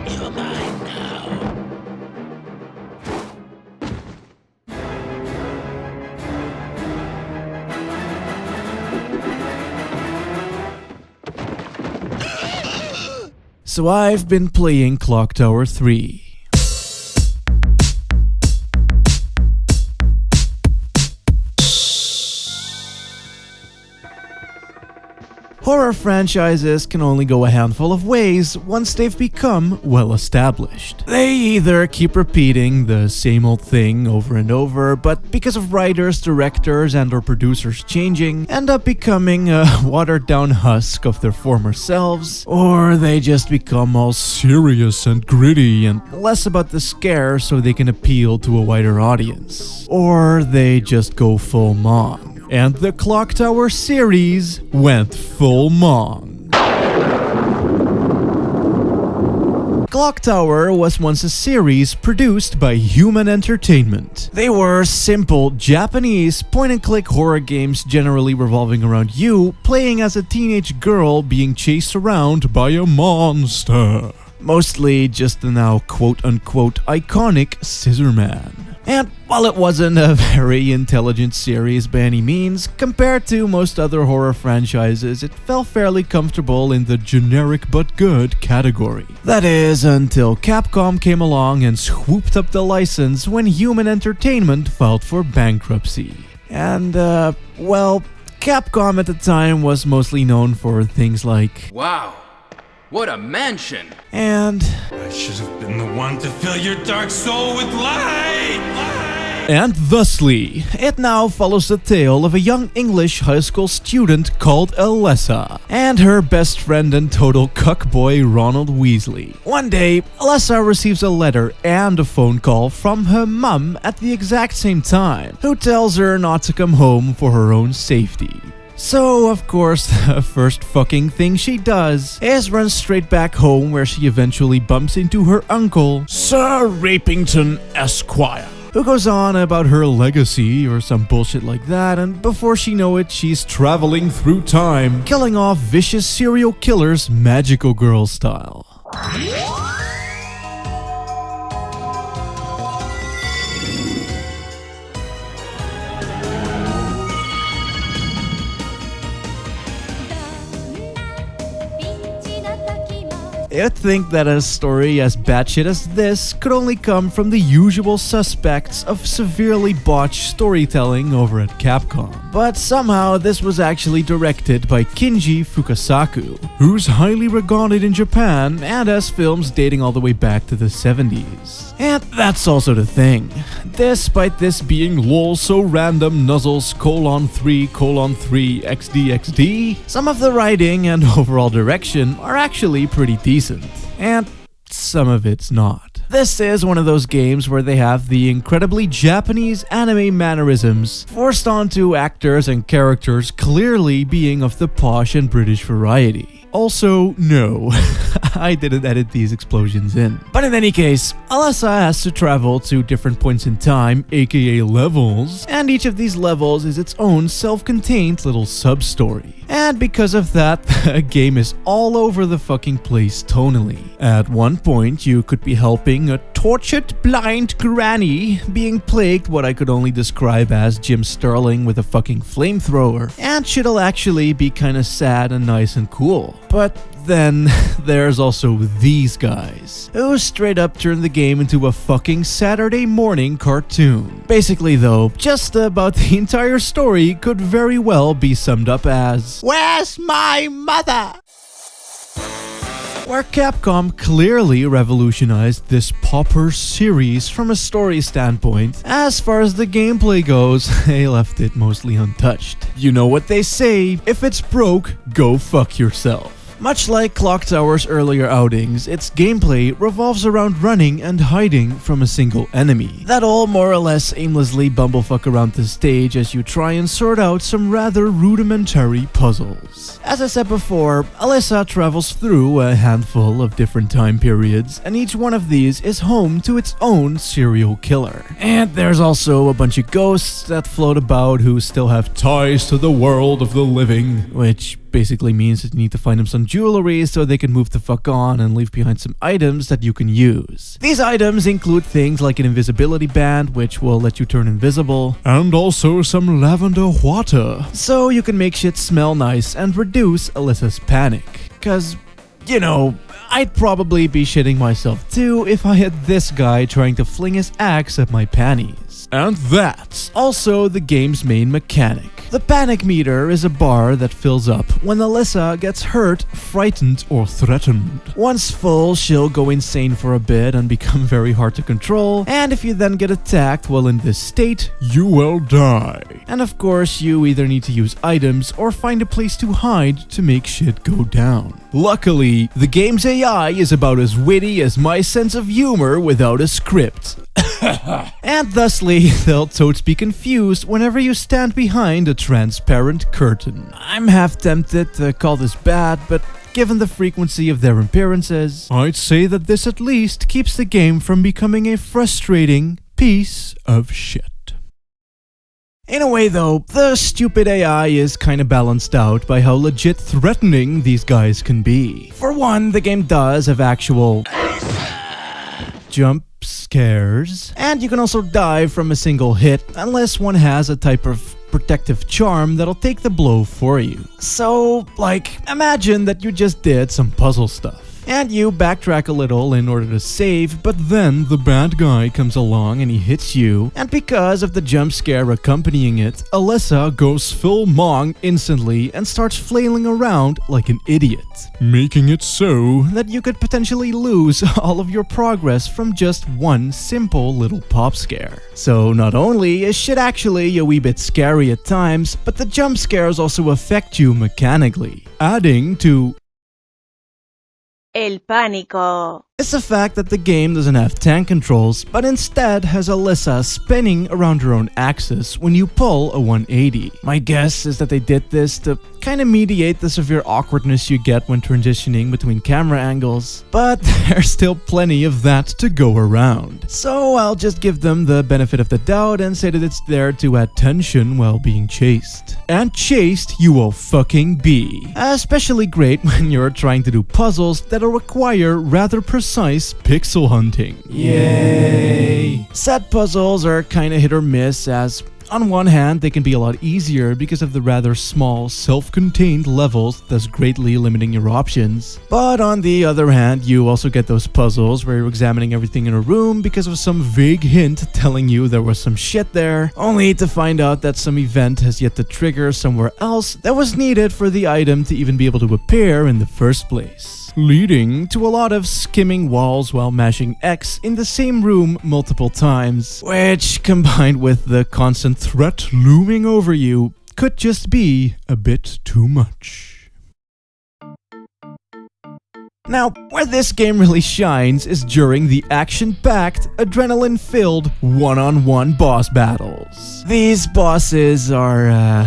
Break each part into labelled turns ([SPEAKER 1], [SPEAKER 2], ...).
[SPEAKER 1] You're mine now.
[SPEAKER 2] So I've been playing Clock Tower 3. Horror franchises can only go a handful of ways once they've become well established. They either keep repeating the same old thing over and over, but because of writers, directors, and/or producers changing, end up becoming a watered-down husk of their former selves, or they just become all serious and gritty and less about the scare so they can appeal to a wider audience. Or they just go full Mong. And the Clock Tower series went full Mong. Clock Tower was once a series produced by Human Entertainment. They were simple Japanese point-and-click horror games generally revolving around you playing as a teenage girl being chased around by a monster. Mostly just the now quote-unquote iconic Scissor Man. And while it wasn't a very intelligent series by any means, compared to most other horror franchises, it felt fairly comfortable in the generic but good category. That is, until Capcom came along and swooped up the license when Human Entertainment filed for bankruptcy. And, well, Capcom at the time was mostly known for things like,
[SPEAKER 3] wow, what a mansion!
[SPEAKER 2] And
[SPEAKER 4] I should have been the one to fill your dark soul with light!
[SPEAKER 2] And thusly, it now follows the tale of a young English high school student called Alessa, and her best friend and total cuckboy Ronald Weasley. One day, Alessa receives a letter and a phone call from her mum at the exact same time, who tells her not to come home for her own safety. So, of course, the first fucking thing she does is run straight back home where she eventually bumps into her uncle, Sir Rapington Esquire, who goes on about her legacy or some bullshit like that, and before she know it, she's traveling through time, killing off vicious serial killers Magical Girl style. You'd think that a story as batshit as this could only come from the usual suspects of severely botched storytelling over at Capcom. But somehow this was actually directed by Kinji Fukasaku, who's highly regarded in Japan and has films dating all the way back to the 70s. And that's also the thing. Despite this being lol so random nuzzles :3:3 XD, some of the writing and overall direction are actually pretty decent. And some of it's not. This is one of those games where they have the incredibly Japanese anime mannerisms forced onto actors and characters clearly being of the posh and British variety. Also, no, I didn't edit these explosions in. But in any case, Alessa has to travel to different points in time, aka levels, and each of these levels is its own self-contained little sub-story. And because of that, the game is all over the fucking place tonally. At one point, you could be helping a tortured blind granny being plagued what I could only describe as Jim Sterling with a fucking flamethrower, and shit'll actually be kinda sad and nice and cool. But then there's also these guys, who straight up turn the game into a fucking Saturday morning cartoon. Basically though, just about the entire story could very well be summed up as, "Where's my mother?" Where Capcom clearly revolutionized this pauper series from a story standpoint, as far as the gameplay goes, they left it mostly untouched. You know what they say, if it's broke, go fuck yourself. Much like Clock Tower's earlier outings, its gameplay revolves around running and hiding from a single enemy that'll more or less aimlessly bumblefuck around the stage as you try and sort out some rather rudimentary puzzles. As I said before, Alessa travels through a handful of different time periods, and each one of these is home to its own serial killer. And there's also a bunch of ghosts that float about who still have ties to the world of the living, which basically means that you need to find them some jewelry so they can move the fuck on and leave behind some items that you can use. These items include things like an invisibility band, which will let you turn invisible, and also some lavender water, so you can make shit smell nice and reduce Alyssa's panic. Cause, you know, I'd probably be shitting myself too if I had this guy trying to fling his axe at my panties. And that's also the game's main mechanic. The panic meter is a bar that fills up when Alyssa gets hurt, frightened, or threatened. Once full, she'll go insane for a bit and become very hard to control, and if you then get attacked while in this state, you will die. And of course, you either need to use items or find a place to hide to make shit go down. Luckily, the game's AI is about as witty as my sense of humor without a script. And thusly, they'll totes be confused whenever you stand behind a transparent curtain. I'm half tempted to call this bad, but given the frequency of their appearances, I'd say that this at least keeps the game from becoming a frustrating piece of shit. In a way though, the stupid AI is kinda balanced out by how legit threatening these guys can be. For one, the game does have actual jump scares, and you can also die from a single hit unless one has a type of protective charm that'll take the blow for you. So, like, imagine that you just did some puzzle stuff, and you backtrack a little in order to save, but then the bad guy comes along and he hits you, and because of the jump scare accompanying it, Alyssa goes full Mong instantly and starts flailing around like an idiot, making it so that you could potentially lose all of your progress from just one simple little pop scare. So not only is shit actually a wee bit scary at times, but the jump scares also affect you mechanically, adding to
[SPEAKER 5] El pánico.
[SPEAKER 2] It's the fact that the game doesn't have tank controls, but instead has Alyssa spinning around her own axis when you pull a 180. My guess is that they did this to kind of mediate the severe awkwardness you get when transitioning between camera angles, but there's still plenty of that to go around. So I'll just give them the benefit of the doubt and say that it's there to add tension while being chased. And chased you will fucking be. Especially great when you're trying to do puzzles that'll require rather precise pixel hunting. Yay! Set puzzles are kinda hit or miss, as on one hand, they can be a lot easier because of the rather small, self-contained levels, thus greatly limiting your options. But on the other hand, you also get those puzzles where you're examining everything in a room because of some vague hint telling you there was some shit there, only to find out that some event has yet to trigger somewhere else that was needed for the item to even be able to appear in the first place, leading to a lot of skimming walls while mashing X in the same room multiple times, which, combined with the constant threat looming over you, could just be a bit too much. Now, where this game really shines is during the action-packed, adrenaline-filled one-on-one boss battles. These bosses are,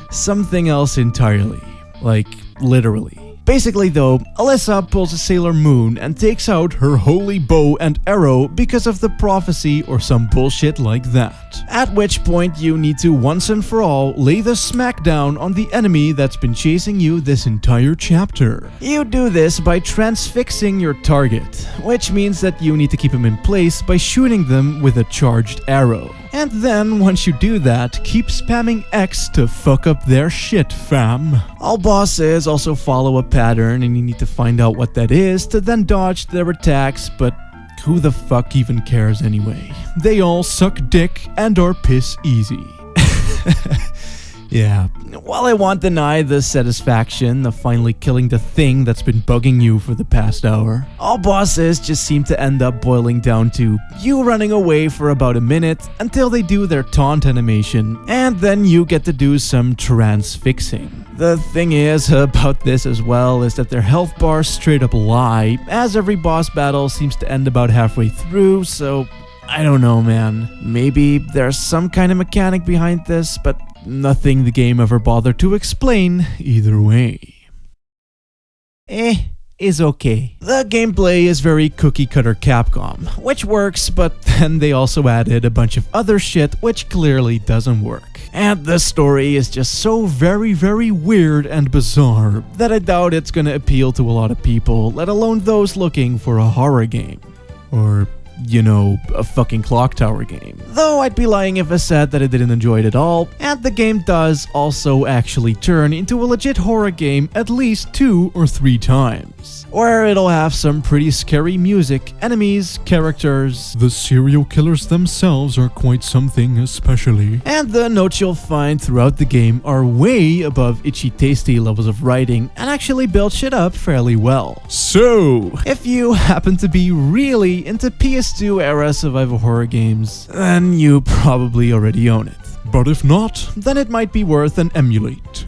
[SPEAKER 2] something else entirely. Like, literally. Basically though, Alyssa pulls a Sailor Moon and takes out her holy bow and arrow because of the prophecy or some bullshit like that. At which point you need to once and for all lay the smackdown on the enemy that's been chasing you this entire chapter. You do this by transfixing your target, which means that you need to keep him in place by shooting them with a charged arrow. And then, once you do that, keep spamming X to fuck up their shit, fam. All bosses also follow a pattern, and you need to find out what that is to then dodge their attacks, but who the fuck even cares anyway? They all suck dick and are piss easy. Yeah, while I won't deny the satisfaction of finally killing the thing that's been bugging you for the past hour, all bosses just seem to end up boiling down to you running away for about a minute until they do their taunt animation, and then you get to do some transfixing. The thing is about this as well is that their health bars straight up lie, as every boss battle seems to end about halfway through, so I don't know, man. Maybe there's some kind of mechanic behind this, but nothing the game ever bothered to explain either way. is okay. The gameplay is very cookie-cutter Capcom, which works, but then they also added a bunch of other shit which clearly doesn't work. And the story is just so very weird and bizarre that I doubt it's gonna appeal to a lot of people, let alone those looking for a horror game. Or, you know, a fucking clock tower game. Though I'd be lying if I said that I didn't enjoy it at all, and the game does also actually turn into a legit horror game at least 2 or 3 times. Where it'll have some pretty scary music, enemies, characters.
[SPEAKER 5] The serial killers themselves are quite something especially.
[SPEAKER 2] And the notes you'll find throughout the game are way above itchy tasty levels of writing and actually build shit up fairly well.
[SPEAKER 5] So,
[SPEAKER 2] If you happen to be really into PS2 era survival horror games, then you probably already own it.
[SPEAKER 5] but if not,
[SPEAKER 2] Then it might be worth an emulate.